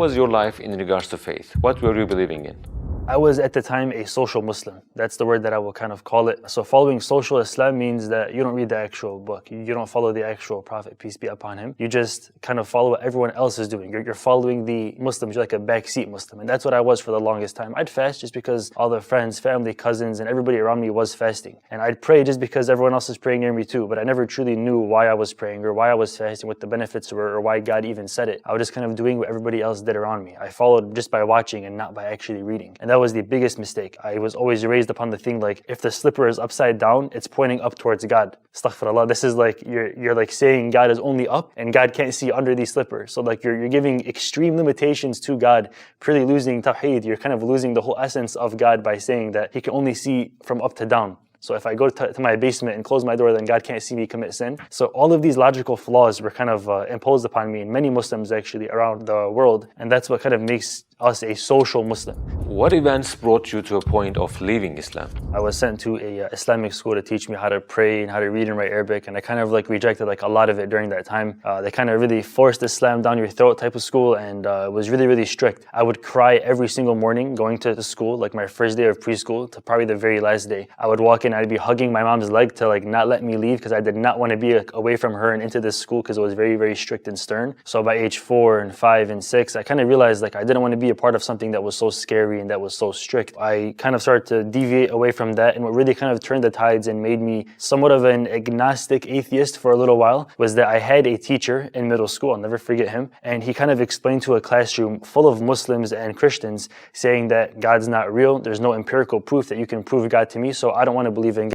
What was your life in regards to faith? What were you believing in? I was at the time a social Muslim. That's the word that I will kind of call it. So following social Islam means that you don't read the actual book. You don't follow the actual Prophet, peace be upon him. You just kind of follow what everyone else is doing. You're following the Muslims. You're like a backseat Muslim. And that's what I was for the longest time. I'd fast just because all the friends, family, cousins, and everybody around me was fasting. And I'd pray just because everyone else is praying near me too. But I never truly knew why I was praying or why I was fasting, what the benefits were, or why God even said it. I was just kind of doing what everybody else did around me. I followed just by watching and not by actually reading. And that was the biggest mistake. I was always raised upon the thing like, if the slipper is upside down, it's pointing up towards God. Astaghfirullah. This is like, you're like saying God is only up and God can't see under the slipper. So like you're giving extreme limitations to God, purely losing tawheed. You're kind of losing the whole essence of God by saying that he can only see from up to down. So if I go to my basement and close my door, then God can't see me commit sin. So all of these logical flaws were kind of imposed upon me and many Muslims actually around the world. And that's what kind of makes us a social Muslim. What events brought you to a point of leaving Islam? I was sent to a Islamic school to teach me how to pray and how to read and write Arabic, and I kind of like rejected like a lot of it during that time. They kind of really forced Islam down your throat type of school, and it was really, really strict. I would cry every single morning going to the school, like my first day of preschool to probably the very last day. I would walk in, I'd be hugging my mom's leg to like not let me leave because I did not want to be like, away from her and into this school because it was very, very strict and stern. So by age 4 and 5 and 6, I kind of realized like I didn't want to be a part of something that was so scary and that was so strict. I kind of started to deviate away from that, and what really kind of turned the tides and made me somewhat of an agnostic atheist for a little while was that I had a teacher in middle school, I'll never forget him, and he kind of explained to a classroom full of Muslims and Christians saying that God's not real, there's no empirical proof that you can prove God to me, so I don't want to believe in God.